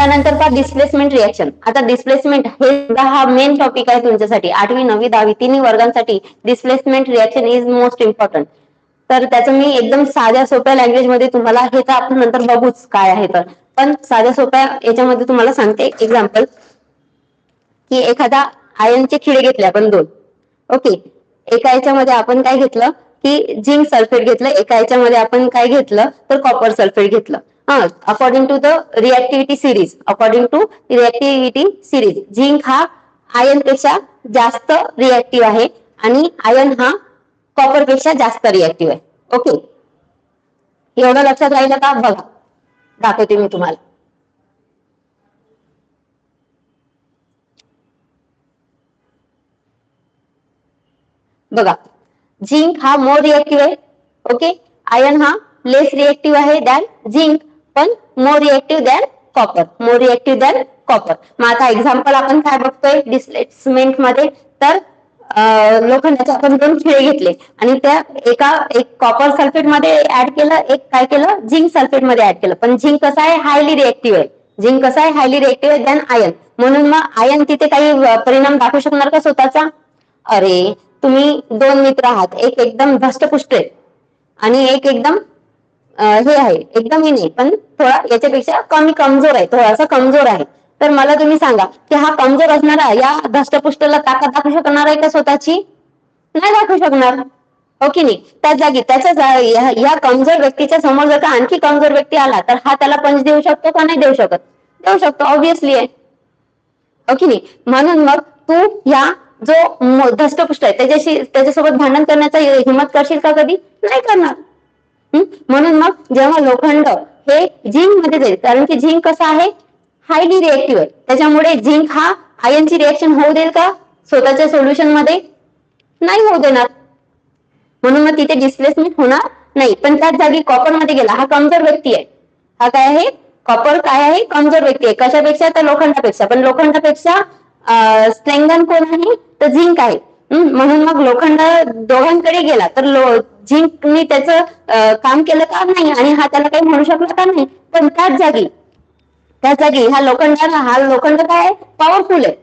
त्यानंतर का displacement reaction. आता डिस्प्लेसमेंट हे हा मेन टॉपिक आहे तुमच्यासाठी 8वी 9वी 10वी तिन्ही वर्गांसाठी. Displacement reaction is most important. तर त्याचं मी एकदम साध्या सोप्या लँग्वेज मध्ये तुम्हाला, हे तर आपण नंतर बघूच काय आहे तर, पण साध्या सोप्या याच्यामध्ये तुम्हाला सांगते एक्झाम्पल, की एखादा आयनचे खिळे घेतले आपण 2. ओके, एका याच्यामध्ये आपण काय घेतलं की झिंक सल्फेट घेतलं, एका याच्यामध्ये आपण काय घेतलं तर कॉपर सल्फेट घेतलं. According to the reactivity series, zinc हा आयन पेक्षा जास्त रिएक्टिव्ह आहे आणि आयन हा कॉपर पेक्षा जास्त रिएक्टिव्ह आहे. ओके, एवढं लक्षात राहिलं का? बघा दाखवते मी तुम्हाला. बघा, झिंक हा मोर रिएक्टिव्ह आहे. ओके, आयन हा लेस रिएक्टिव्ह आहे दॅन झिंक, पण मोर रिएक्टिव्ह दॅन कॉपर. मग आता एक्झाम्पल आपण काय बघतोय डिस्प्लेसमेंट मध्ये, तर लोखंडाचे आपण 2 खिळे घेतले आणि त्या एक कॉपर सल्फेट मध्ये ऍड केलं, एक काय केलं झिंक सल्फेट मध्ये ऍड केलं. पण झिंक कसं आहे, हायली रिएक्टिव्ह आहे. Than ion. म्हणून मग आयन तिथे काही परिणाम दाखवू शकणार का स्वतःचा? अरे, तुम्ही 2 मित्र आहात, एक एकदम धष्टपुष्ट आहे आणि एक एकदम हे आहे, एकदम ही नाही पण थोडा याच्यापेक्षा कमी कमजोर आहे, थोडासा कमजोर आहे. तर मला तुम्ही सांगा की हा कमजोर असणारा या धष्टपुष्टला ताकद दाखवू शकणार आहे का स्वतःची? नाही दाखवू शकणार, हो की नाही? त्या जागी या कमजोर व्यक्तीच्या समोर जर का आणखी कमजोर व्यक्ती आला तर हा त्याला पंच देऊ शकतो का? नाही देऊ शकत. देऊ शकतो, ऑब्विसली आहे, हो की नाही? म्हणून मग तू या जो धष्टपुष्ट आहे त्याच्यासोबत भांडण करण्याचा हिंमत करशील का? कधी नाही करणार. म्हणून मग जेव्हा लोखंड हे झिंक मध्ये जाईल, कारण की झिंक कसं आहे, हायली रिएक्टिव्ह आहे, त्याच्यामुळे झिंक हा आयनची रिएक्शन होऊ देईल का स्वतःच्या सोल्युशन मध्ये? नाही होऊ देणार. म्हणून मग तिथे डिस्प्लेसमेंट होणार नाही. पण त्याच जागी कॉपर मध्ये गेला, हा कमजोर व्यक्ती आहे. हा काय आहे? कॉपर काय आहे? कमजोर व्यक्ती आहे. कशापेक्षा? तर लोखंडापेक्षा. पण लोखंडापेक्षा स्ट्रेंगन कोण आहे? तर झिंक आहे. म्हणून मग लोखंड दोघांकडे गेला तर झिंकने त्याचं काम केलं का? नाही. आणि हा त्याला काही म्हणू शकला का? नाही. पण त्याच जागी हा लोखंड काय आहे? पॉवरफुल आहे.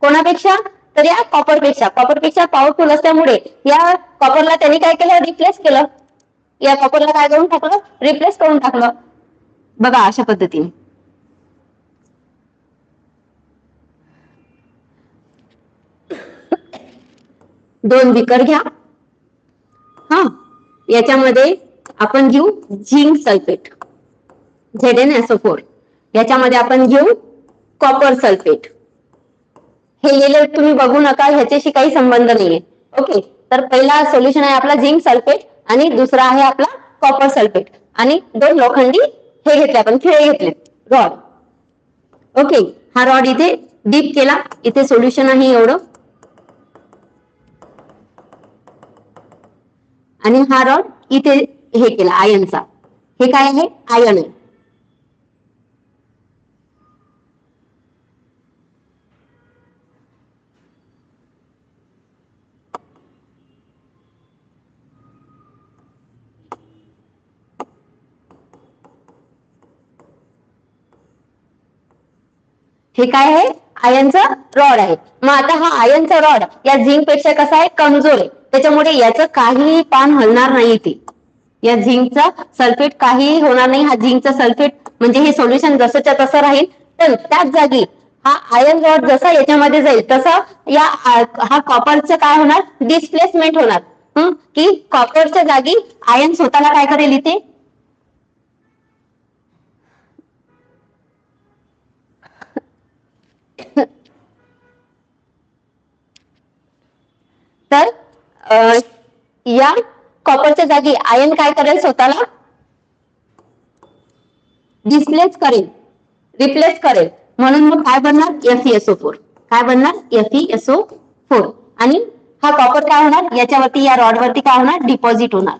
कोणापेक्षा? तर या कॉपरपेक्षा पॉवरफुल असल्यामुळे या कॉपरला त्यांनी काय केलं? रिप्लेस केलं. या कॉपरला काय करून टाकलं? रिप्लेस करून टाकलं. बघा अशा पद्धतीने. दोन बिकर घ्या. हा, याच्यामध्ये आपण घेऊ झिंक सल्फेट ZnSO4. याच्यामध्ये आपण घेऊ कॉपर सल्फेट. हे लिहिले तुम्ही बघू नका, ह्याच्याशी काही संबंध नाहीये. ओके, तर पहिला सोल्युशन आहे आपला झिंक सल्फेट आणि दुसरा आहे आपला कॉपर सल्फेट. आणि 2 लोखंडी हे घेतले आपण, खिळे घेतले, रॉड. ओके, हा रॉड इथे डीप केला, इथे सोल्युशन आहे एवढं. आणि हा रॉड इथे हे केला आयनचा. हे काय आहे? आयन आहे. हे काय आहे? आयनचं रॉड आहे. मग आता हा आयनचा रॉड या झिंक पेक्षा कसा आहे? कमजोर आहे. त्याच्यामुळे याचं काहीही पान हलणार नाही. ते या झिंकचा सल्फेट काहीही होणार नाही. हा झिंकचा सल्फेट म्हणजे हे सोल्युशन जसंच्या तसं राहील. पण त्याच जागी हा आयन रॉड जसा याच्यामध्ये जाईल तसं हा कॉपरचं काय होणार? डिस्प्लेसमेंट होणार. की कॉपरच्या जागी आयन स्वतःला काय करेल इथे? तर या कॉपरच्या जागी आयन काय करेल? स्वतःला डिस्प्लेस करेल, रिप्लेस करेल. म्हणून मग काय बनणार? FeSO4. काय बनणार? FeSO4. आणि हा कॉपर काय होणार? याच्यावरती या रॉडवरती काय होणार? डिपॉझिट होणार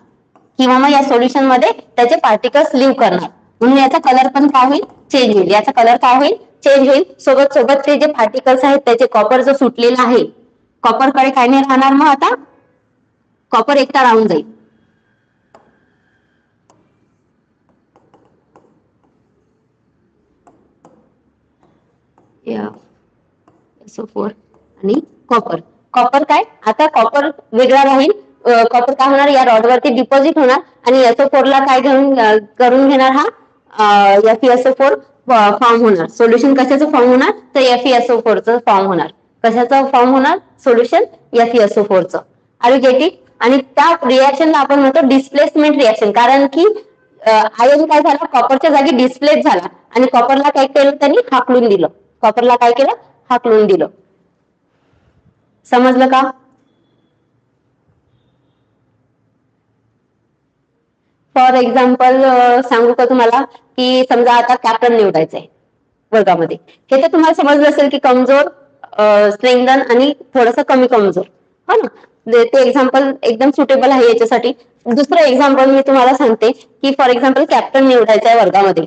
किंवा मग या सोल्युशन मध्ये त्याचे पार्टिकल्स लिव्ह करणार. म्हणून याचा कलर पण काय होईल? चेंज होईल. याचा कलर काय होईल? चेंज होईल. सोबत ते जे पार्टिकल्स आहेत त्याचे कॉपर जो सुटलेला आहे, कॉपरकडे काय नाही राहणार. मग आता कॉपर एकटा राहून जाईल. FeSO4 आणि कॉपर. कॉपर काय, आता कॉपर वेगळा राहील. कॉपर काय होणार, या रॉड वरती डिपॉझिट होणार आणि SO4 ला काय करून घेणार, हा FeSO4 फॉर्म होणार. सोल्युशन कशाचं फॉर्म होणार, तर FeSO4 चं फॉर्म होणार. कशाचं फॉर्म होणार, सोल्युशन FeSO4 चं. Are you get it? आणि त्या रिएक्शनला आपण म्हणतो डिस्प्लेसमेंट रिएक्शन, कारण की आयन काय झाला, कॉपरच्या जागी डिस्प्लेस झाला आणि कॉपरला काय केलं, त्यांनी हाकलून दिलं. कॉपरला काय केलं, हाकलून दिलं. समजलं का? फॉर एक्झाम्पल सांगू का तुम्हाला, की समजा आता कॅप्टन निवडायचंय वर्गामध्ये. हे तर तुम्हाला समजलं असेल की कमजोर, स्ट्रेंथन आणि थोडंसं कमी कमजोर, हो ना. ते एक्झाम्पल एकदम सुटेबल आहे याच्यासाठी. दुसरं एक्झाम्पल मी तुम्हाला सांगते की फॉर एक्झाम्पल कॅप्टन निवडायचं आहे वर्गामध्ये.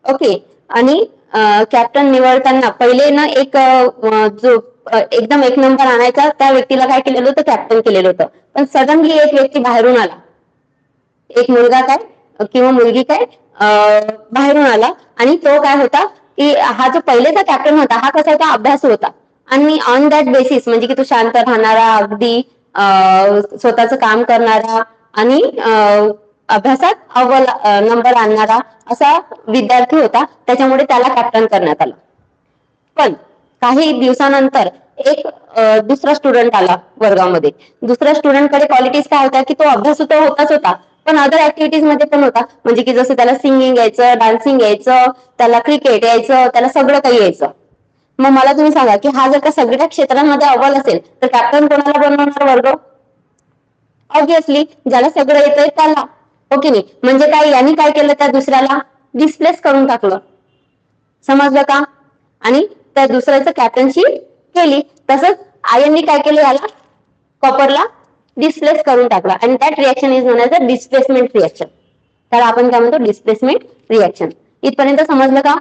ओके, आणि कॅप्टन निवडताना पहिले ना एक जो एकदम एक नंबर आणायचा त्या व्यक्तीला काय केलेलं होतं, कॅप्टन केलेलं होतं. पण सडनली एक व्यक्ती बाहेरून आला, एक मुलगा काय किंवा मुलगी काय बाहेरून आला आणि तो काय होता की हा जो पहिलेचा कॅप्टन होता हा कसा होता, अभ्यासू होता. आणि ऑन दॅट बेसिस म्हणजे की तो शांत राहणारा, अगदी स्वतःचं काम करणारा आणि अभ्यासात अव्वल नंबर आणणारा असा विद्यार्थी होता, त्याच्यामुळे त्याला कॅप्टन करण्यात आलं. पण काही दिवसानंतर एक दुसरा स्टुडंट आला वर्गामध्ये. दुसऱ्या स्टुडंटकडे क्वालिटीज काय होत्या, की तो अभ्यासू तर होताच होता, पण अदर ऍक्टिव्हिटीज मध्ये पण होता. म्हणजे की जसं त्याला सिंगिंग यायचं, डान्सिंग यायचं, त्याला क्रिकेट यायचं, त्याला सगळं काही यायचं. मग मला तुम्ही सांगा की हा जर का सगळ्या क्षेत्रांमध्ये अव्वल असेल तर कॅप्टन कोणाला बनवणार वर्ग? ऑब्विसली ज्याला सगळं येतंय त्याला. ओके नाही, म्हणजे काय, यांनी काय केलं, त्या दुसऱ्याला डिस्प्लेस करून टाकलं. समजलं का? आणि त्या दुसऱ्याचं कॅप्टनशिप केली. तसंच आयननी काय केलं, याला कॉपरला डिस्प्लेस करून टाकला आणि that reaction is non as a displacement reaction. त्याला आपण काय म्हणतो, डिस्प्लेसमेंट रिएक्शन. इथपर्यंत समजलं का?